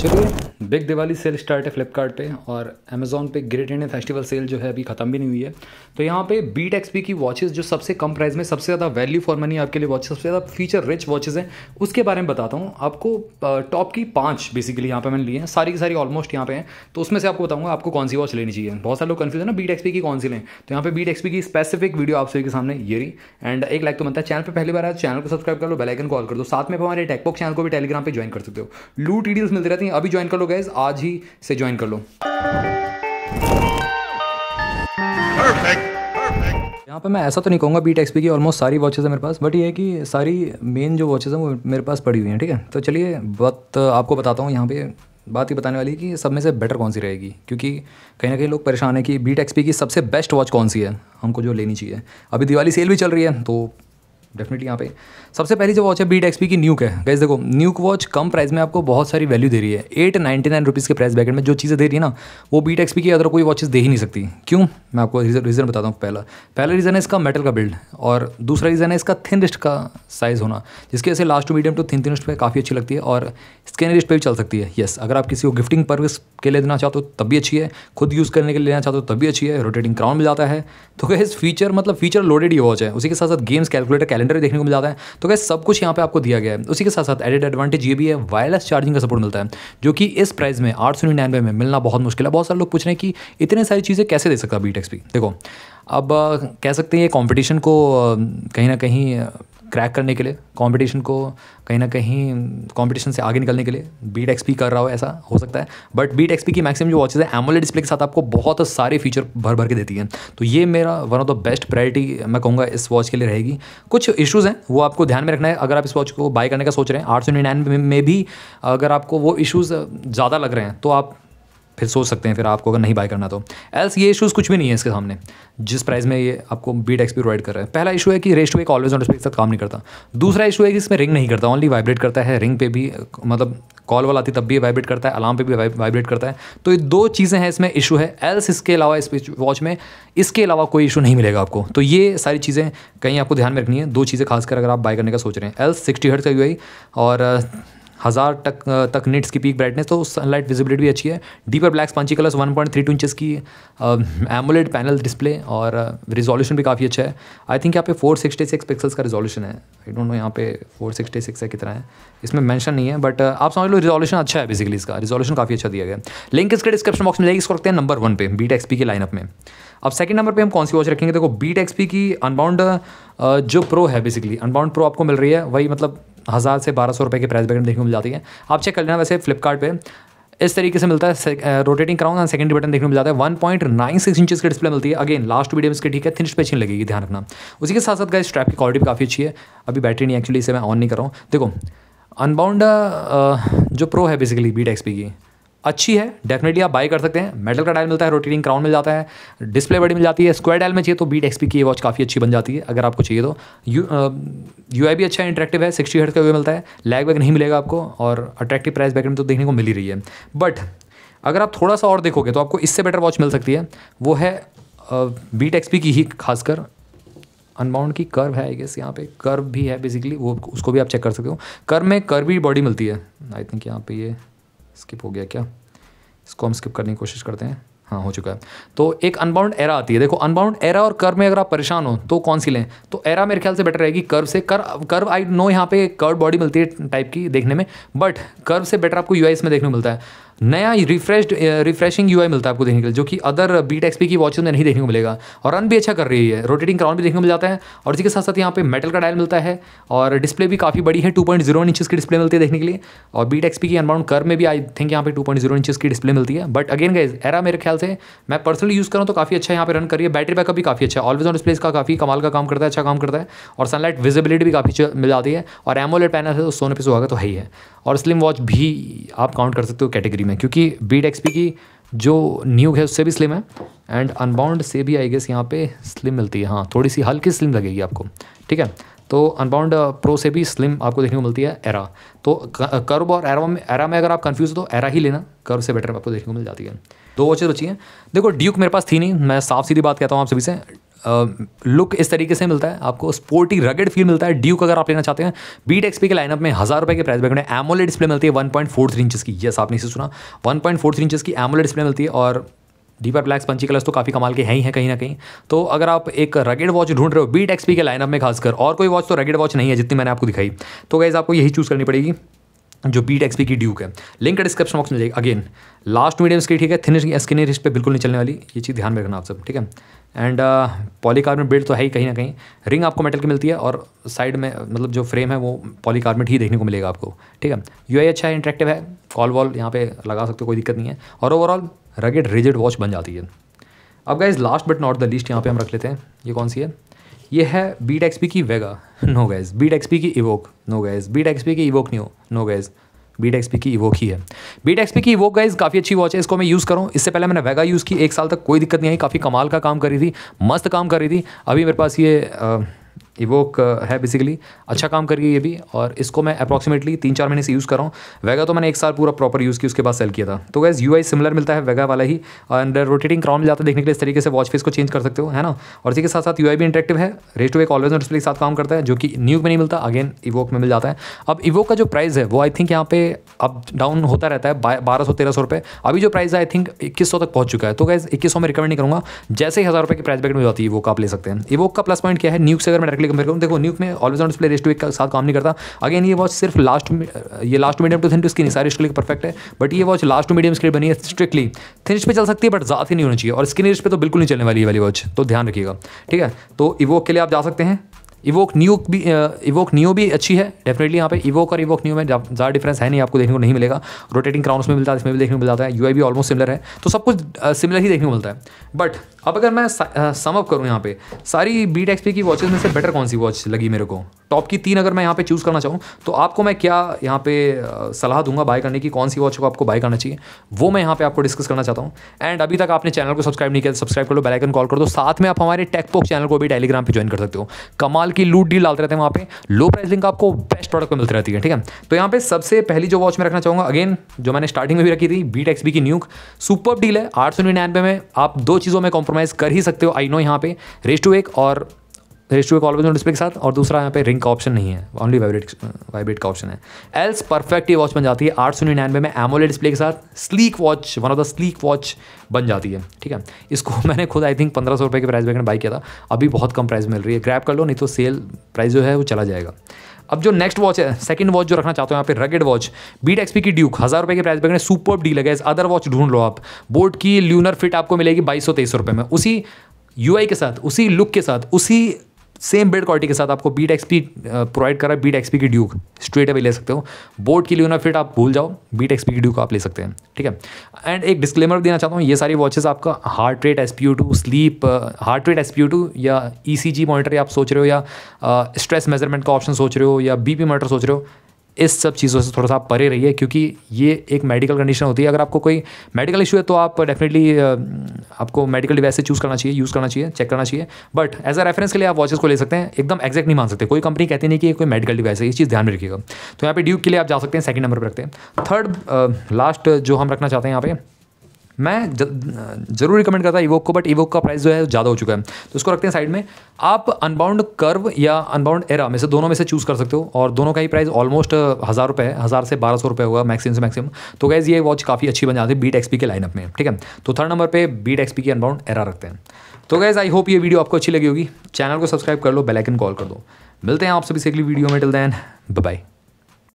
चलिए, big Diwali cell start है फ्लिपकार्ट पे और अमेजोन पे ग्रेट इंडियन फेस्टिवल सेल जो है अभी ख़त्म भी नहीं हुई है। तो यहाँ पे बीट एक्सपी की वॉचेस जो सबसे कम प्राइस में सबसे ज़्यादा वैल्यू फॉर मनी आपके लिए वॉचेस, सबसे ज़्यादा फीचर रिच वॉचेस हैं, उसके बारे में बताता हूँ आपको। टॉप की 5 बेसिकली यहाँ पे मैंने लिए हैं, सारी की सारी ऑलमोस्ट यहाँ पे हैं। तो उसमें से आपको बताऊँगा आपको कौन सी वॉच लेनी चाहिए। बहुत सारे लोग कन्फ्यूज है ना बीट एक्सपी की कौन सी लें, तो यहाँ पे बीट एक्सपी की स्पेसिफिक वीडियो आप सभी के सामने ये रही। एंड एक लाइक तो बनता है, चैनल पे पहली बार आया चैनल को सब्सक्राइब कर लो, बेल आइकन कॉल कर दो, साथ में हमारे टेकबॉक्स चैनल को भी टेलीग्राम पे ज्वाइन कर सकते हो। लूट डिटेल्स मिलती रहती हैं, अभी ज्वाइन कर लो गाइस, आज ही से ज्वाइन कर लो। यहाँ पे मैं ऐसा तो नहीं कहूँगा बीट एक्सपी की ऑलमोस्ट सारी वॉचेस है मेरे पास, बट ये है कि सारी मेन जो वॉचेस हैं वो मेरे पास पड़ी हुई हैं। ठीक है, तो चलिए बात आपको बताता हूँ। यहाँ पे बात ही बताने वाली कि सब में से बेटर कौन सी रहेगी, क्योंकि कहीं ना कहीं लोग परेशान है कि बीट एक्सपी की सबसे बेस्ट वॉच कौन सी है हमको जो लेनी चाहिए। अभी दिवाली सेल भी चल रही है, तो डेफिनेटली यहाँ पे सबसे पहली जो वॉच है बीट एक्सपी की न्यूक है। गाइस देखो, न्यूक वॉच कम प्राइस में आपको बहुत सारी वैल्यू दे रही है। 899 रुपीज़ के प्राइस ब्रैकेट में जो चीज़ें दे रही है ना, वो बीट एक्सपी की अदर कोई वॉचेस दे ही नहीं सकती। क्यों, मैं आपको रीज़न बताता हूँ। पहला रीज़न है इसका मेटल का बिल्ड, और दूसरा रीज़न है इसका थिन रिस्ट का साइज़ होना, जिसकी वजह से last to medium to thin wrist पे काफ़ी अच्छी लगती है और स्किन रिस्ट पे भी चल सकती है। येस, अगर आप किसी को गिफ्टिंग पर्पस के लिए देना चाहते हो तब भी अच्छी है, खुद यूज़ करने के लिए लेना चाहते हो तब भी अच्छी है, रोटेटिंग क्राउन मिल जाता है। तो गाइस फीचर लोडेड ये वॉच है। उसी के साथ साथ गेम्स, कैलकुलेटर, कैलेंडर भी देखने को मिल जाता है। तो गाइस सब कुछ यहाँ पे आपको दिया गया है। उसी के साथ साथ एडेड एडवांटेज ये भी है, वायरलेस चार्जिंग का सपोर्ट मिलता है, जो कि इस प्राइस में 899 में मिलना बहुत मुश्किल है। बहुत सारे लोग पूछ रहे हैं कि इतने सारी चीज़ें कैसे दे सकता है बीट एक्सपी। देखो, अब कह सकते हैं ये कंपटीशन को कहीं ना कहीं क्रैक करने के लिए, कंपटीशन को कहीं ना कहीं कंपटीशन से आगे निकलने के लिए बीट एक्सपी कर रहा हो, ऐसा हो सकता है। बट बीट एक्सपी की मैक्सिमम जो वॉचेस है एमोलेड डिस्प्ले के साथ आपको बहुत सारे फीचर भर भर के देती है। तो ये मेरा one of the best priority मैं कहूँगा इस वॉच के लिए रहेगी। कुछ इशूज़ हैं वो आपको ध्यान में रखना है अगर आप इस वॉच को बाय करने का सोच रहे हैं। 899 में भी अगर आपको वो इशूज़ ज़्यादा लग रहे हैं तो आप फिर सोच सकते हैं, फिर आपको अगर नहीं बाय करना तो। एल्स ये इशूज़ कुछ भी नहीं है इसके सामने जिस प्राइस में ये आपको बीट एक्सपी प्रोवाइड कर रहा है। पहला इशू है कि रेस टू एक ऑलवेज ऑन डिस्प्ले के साथ काम नहीं करता। दूसरा इशू है कि इसमें रिंग नहीं करता, ओनली वाइब्रेट करता है। रिंग पे भी मतलब कॉल वाल आती तब भी वाइब्रेट करता है, अलार्म पे भी वाइब्रेट करता है। तो ये 2 चीज़ें हैं इसमें इशू है। एल्स इसके अलावा इस वॉच में इसके अलावा कोई इशू नहीं मिलेगा आपको। तो ये सारी चीज़ें कहीं आपको ध्यान में रखनी है, 2 चीज़ें खासकर अगर आप बाय करने का सोच रहे हैं। एल्स 60 हर्ट्ज का यूआई और 1000 तक निट्स की पीक ब्राइटनेस, तो सनलाइट विजिबिलिटी भी अच्छी है। Deeper black spongy colours, 1.32 inches की एमोलेड पैनल डिस्प्ले और रिजोल्यूशन भी काफ़ी अच्छा है। आई थिंक यहाँ पे 466 पिक्सल्स का रिजोल्यूशन है। आई डोंट नो यहाँ पे 466 है कितना है, इसमें मेंशन नहीं है, बट आप समझ लो रिजोल्यूशन अच्छा है। बेसिकली इसका रिजोल्यूशन काफ़ी अच्छा दिया गया है। लिंक इसके डिस्क्रिप्शन बॉक्स में जाएगी। इसको रखते हैं नंबर 1 पे बीट एक्सपी के लाइनअप में। अब सेकंड नंबर पे हम कौन सी वॉच रखेंगे? देखो, बीट एक्सपी की अनबाउंड जो प्रो है, बेसिकली अनबाउंड प्रो आपको मिल रही है, वही मतलब 1000 से 1200 रुपये के प्राइस ब्रैकेट देखने को मिल जाती है। आप चेक कर लेना, वैसे फ्लिपकार्ट पे इस तरीके से मिलता है। Rotating crown and secondary button देखने को मिल जाता है। 1.96 इंचेस की डिस्प्ले मिलती है। अगेन लास्ट वीडियो में इसके ठीक है, थिन पे अच्छी लगेगी, ध्यान रखना। उसी के साथ साथ गाइस स्ट्रैप की क्वालिटी भी काफ़ी अच्छी है। अभी बैटरी नहीं, एक्चुअली इसे मैं ऑन नहीं कर रहा हूँ। देखो, अनबाउंड जो प्रो है बेसिकली बीट एक्सपी की अच्छी है, डेफिनेटली आप बाय कर सकते हैं। मेटल का डायल मिलता है, रोटेटिंग क्राउन मिल जाता है, डिस्प्ले बड़ी मिल जाती है। स्क्वायर डायल में चाहिए तो बीट एक्सपी की ये वॉच काफ़ी अच्छी बन जाती है अगर आपको चाहिए तो। यूआई भी अच्छा इंटरेक्टिव है, 60 हर्ट्ज का यूआई मिलता है, लैग वैग नहीं मिलेगा आपको, और अट्रैक्टिव प्राइस ब्रैकेट में तो देखने को मिल ही रही है। बट अगर आप थोड़ा सा और देखोगे तो आपको इससे बेटर वॉच मिल सकती है। वो है बीट एक्सपी की ही खासकर अनबाउंड की कर्व है। आई गेस यहाँ पे कर्व भी है बेसिकली, वो उसको भी आप चेक कर सकते हो। कर्व में कर्वी बॉडी मिलती है। आई थिंक यहाँ पे ये स्किप हो गया क्या, इसको हम स्किप करने की कोशिश करते हैं। हाँ, हो चुका है। तो एक अनबाउंड एरा आती है। देखो, अनबाउंड एरा और कर्व में अगर आप परेशान हो तो कौन सी लें? तो एरा मेरे ख्याल से बेटर रहेगी कर्व से। कर्व आई नो यहाँ पे कर्व बॉडी मिलती है टाइप की देखने में, बट कर्व से बेटर आपको यूआई इसमें देखने को मिलता है। नया रिफ्रेशिंग यूआई मिलता है आपको देखने के लिए, जो कि अदर बीट एक्सपी की वॉचेस में नहीं देखने को मिलेगा। और रन भी अच्छा कर रही है, रोटेटिंग क्राउन भी देखने को मिल जाता है। और इसी के साथ साथ यहाँ पे मेटल का डायल मिलता है और डिस्प्ले भी काफ़ी बड़ी है, 2.01 इंचेस की डिस्प्ले मिलती है देखने के लिए। और बीट एक्सपी की अनबाउंड कर्व में भी आई थिंक यहाँ पे 2.0 इंचेस की डिस्प्ले मिलती है। बट अगेन गाइस, एरा मेरे ख्याल से मैं पर्सनली यूज़ करूँ तो काफ़ी अच्छा यहाँ पे रन करिए। बैटरी बैकअप भी काफ़ी अच्छा है, ऑलवेज ऑन डिस्प्ले इसका काफ़ी कमाल का काम करता है, अच्छा काम करता है। और सनलाइट विजिबिलिटी भी काफ़ी मिल जाती है। और एमोलेड पैनल है तो सोने पे सुहागा तो है ही है। और स्लिम वॉच भी आप काउंट कर सकते हो कैटेगरी में, क्योंकि बीट एक्सपी की जो न्यू है उससे भी स्लिम है एंड अनबाउंड से भी आई गेस यहाँ पे स्लिम मिलती है। हाँ, थोड़ी सी हल्की स्लिम लगेगी आपको। ठीक है, तो अनबाउंड प्रो से भी स्लिम आपको देखने को मिलती है एरा। तो कर्व और एरा में अगर आप कंफ्यूज हो तो एरा ही लेना, कर्व से बेटर आपको देखने को मिल जाती है। 2 वॉचेस बची हैं। देखो ड्यूक मेरे पास थी नहीं, मैं साफ सीधी बात कहता हूँ आप सभी से, लुक इस तरीके से मिलता है आपको, स्पोर्टी रगेड फील मिलता है। ड्यूक अगर आप लेना चाहते हैं बीट एक्सपी के लाइनअप में 1000 रुपये के प्राइस बैग में एमोलेड डिस्प्ले मिलती है 1.43 इंचेस की। यस, आपने इसे सुना, 1.43 इंचेस की एमोलेड डिस्प्ले मिलती है। और डीपर ब्लैक स्पंची कलर्स तो काफ़ी कमाल के हैं ही हैं कहीं ना कहीं। तो अगर आप एक रगेड वॉच ढूंढ रहे हो बीट एक्सपी के लाइनअप में खासकर, और कोई वॉच तो रगेड वॉच नहीं है जितनी मैंने आपको दिखाई, तो गाइस आपको यही चूज़ करनी पड़ेगी जो बीट एक्सपी की ड्यूक है। लिंक डिस्क्रिप्शन बॉक्स में जाएगी। अगेन लास्ट मीडियम स्क्रीन, ठीक है, थिन स्किनी रिस्ट पे बिल्कुल नहीं चलने वाली, ये चीज़ ध्यान में रखना आप सब, ठीक है। एंड पॉलीकार्बोनेट बिल्ड तो है ही कहीं ना कहीं। रिंग आपको मेटल की मिलती है और साइड में मतलब जो फ्रेम है वो पॉलीकार्बोनेट ही देखने को मिलेगा आपको, ठीक है। यूआई अच्छा है, इंटरेक्टिव है, कॉल वॉल यहाँ पे लगा सकते हो, कोई दिक्कत नहीं है। और ओवरऑल रगेड रिजिड वॉच बन जाती है। अब guys last but not the least यहाँ पे हम रख लेते हैं, ये कौन सी है, ये है बीट एक्सपी की Vega. No guys, Beat XP की Evoke. No guys, Beat XP की इवोक नहीं हो। नो गाइस, बीट एक्सपी की इवोक ही है। बीट एक्सपी की इवोक गाइस काफ़ी अच्छी वॉच है, इसको मैं यूज़ करूँ। इससे पहले मैंने वेगा यूज़ की 1 साल तक, कोई दिक्कत नहीं आई, काफ़ी कमाल का काम कर रही थी, मस्त काम कर रही थी। अभी मेरे पास ये इवोक है, बेसिकली अच्छा काम कर रही है ये भी, और इसको मैं अप्रॉक्सीमेटली 3-4 महीने से यूज़ कर रहा हूँ। वेगा तो मैंने 1 साल पूरा प्रॉपर यूज़ किया, उसके बाद सेल किया था। तो गाइस यूआई सिमिलर मिलता है वेगा वाला ही, और रोटेटिंग क्राउन मिल जाता है देखने के लिए, इस तरीके से वॉच फेस को चेंज कर सकते हो, है ना। और इसी के साथ साथ यूआई भी इंटरेक्टिव है, raise to wake always display के साथ काम करता है, जो कि न्यूक में नहीं मिलता, अगेन इवोक में मिल जाता है। अब इवोक का जो प्राइस है वो आई थिंक यहाँ पे अप डाउन होता रहता है, 1200-1300 रुपये। अभी जो प्राइस है आई थिंक 2100 तक पहुँच चुका है। तो गाइस 2100 में रिकमेंड नहीं करूँगा, जैसे ही 1000 रुपये की प्राइस बैग में जाती है इवोक आप ले सकते हैं। इवोक का प्लस पॉइंट क्या है, न्यूक से अगर मैं डायरेक्टली कंपेयर करूँ, देखो न्यूक में always on display raise to wake के साथ काम नहीं करता। अगेन ये वॉच सिर्फ last to medium to thin इसकी सारी स्किल परफेक्ट है, बट ये watch last to medium skill बनी है, स्ट्रिक्टली थिन पे चल सकती है बट ज़्यादा नहीं होनी चाहिए, और स्किन रिस्ट पे तो बिल्कुल नहीं चलने वाली ये वाली वॉच, तो ध्यान रखिएगा, ठीक है। तो इवोक के लिए आप जा सकते हैं। इवोक न्यू भी अच्छी है डेफिनेटली। यहाँ पे इवोक और इवोक न्यू में ज़्यादा डिफरेंस है नहीं, आपको देखने को नहीं मिलेगा। रोटेटिंग क्राउन्स में मिलता है, इसमें भी देखने को मिल जाता है। यूआई भी ऑलमोस्ट सिमिलर है, तो सब कुछ सिमिलर ही देखने को मिलता है। बट अब अगर मैं सम अप करूँ यहाँ पे सारी बीट एक्सपी की वॉचेस में से बेटर कौन सी वॉच लगी मेरे को, टॉप की 3 अगर मैं यहाँ पे चूज़ करना चाहूँ, तो आपको मैं क्या यहाँ पे सलाह दूंगा बाय करने की, कौन सी वॉच को आपको बाय करना चाहिए, वो मैं यहाँ पे आपको डिस्कस करना चाहता हूँ। एंड अभी तक आपने चैनल को सब्सक्राइब नहीं किया, सब्सक्राइब कर लो, बेल आइकन कॉल कर दो। साथ में आप हमारे टेकपोक चैनल को भी टेलीग्राम पे ज्वाइन कर सकते हो, कमाल की लूट डील डालते रहते हैं वहाँ पे, लो प्राइस लिंक आपको बेस्ट प्रोडक्ट पे मिलती रहती है, ठीक है। तो यहाँ पे सबसे पहली जो वॉच मैं रखना चाहूँगा, अगेन जो मैंने स्टार्टिंग में भी रखी थी, बीट एक्सपी की न्यूक। सुपर डील है, 899 में आप 2 चीज़ों में कॉम्प्रोमाइज़ कर ही सकते हो। आई नो यहाँ पे raise to wake always on display के साथ, और दूसरा यहाँ पे रिंग का ऑप्शन नहीं है, ओनली वाइब्रेट का ऑप्शन है। एल्स परफेक्ट ये वॉच बन जाती है 899 में एमोलेड डिस्प्ले के साथ। Sleek watch, one of the sleek watch बन जाती है, ठीक है। इसको मैंने खुद आई थिंक 1500 रुपये के प्राइस बैग में बाई किया था, अभी बहुत कम प्राइस मिल रही है, ग्रैब कर लो, नहीं तो सेल प्राइस जो है वो चला जाएगा। अब जो नेक्स्ट वॉच है, सेकंड वॉच जो रखना चाहते हो यहाँ पे, रगेड वॉच बीट एक्सपी की ड्यूक, 1000 रुपये के प्राइस बैग में सुपर डील है। अदर वॉच ढूंढ लो आप, बोट की ल्यूनर फिट आपको मिलेगी 2200-2300 रुपये में, उसी यूआई के साथ, उसी लुक के साथ, उसी सेम बिल्ड क्वालिटी के साथ आपको बीट एक्सपी प्रोवाइड कर रहा है। बीट एक्सपी की ड्यूक स्ट्रेट अवे ले सकते हो, बोट की ल्यूनर फिट आप भूल जाओ, बीट एक्सपी की ड्यूक आप ले सकते हैं, ठीक है। एंड एक डिस्क्लेमर देना चाहता हूँ, ये सारी वॉचेस आपका heart rate SpO2 sleep, heart rate SpO2 या ECG मॉनिटर आप सोच रहे हो, या स्ट्रेस मेजरमेंट का ऑप्शन सोच रहे हो, या BP मॉनिटर सोच रहे हो, इस सब चीज़ों से थोड़ा सा आप परे रहिए, क्योंकि ये एक मेडिकल कंडीशन होती है। अगर आपको कोई मेडिकल इशू है तो आप डेफिनेटली आपको मेडिकल डिवाइस से यूज़ करना चाहिए, चेक करना चाहिए। बट एज अ रेफरेंस के लिए आप वॉचेस को ले सकते हैं, एकदम एग्जैक्ट नहीं मान सकते, कोई कंपनी कहती नहीं कि ये कोई मेडिकल डिवाइस है, ये चीज़ ध्यान में रखिएगा। तो यहाँ पे ड्यूक के लिए आप जा सकते हैं, सेकंड नंबर पर रखते हैं। थर्ड लास्ट जो हम रखना चाहते हैं यहाँ पे, मैं ज़रूर रिकमेंड करता इवोक को, बट इवोक का प्राइस जो है ज़्यादा हो चुका है, तो उसको रखते हैं साइड में। आप अनबाउंड कर्व या अनबाउंड एरा में से दोनों में से चूज़ कर सकते हो, और दोनों का ही प्राइस ऑलमोस्ट 1000 रुपये है, 1000 से 1200 रुपये होगा मैक्सिमम से मैक्सिमम। तो गाइस ये वॉच काफ़ी अच्छी बन जाती है बीट एक्सपी के लाइनअप में, ठीक है। तो थर्ड नंबर पर बीट एक्सपी की अनबाउंड एरा रखते हैं। तो गाइस आई होप ये वीडियो आपको अच्छी लगी होगी, चैनल को सब्सक्राइब कर लो, बेल आइकन कॉल कर दो। मिलते हैं आप सभी से अगली वीडियो में, टिल देन बाय बाय।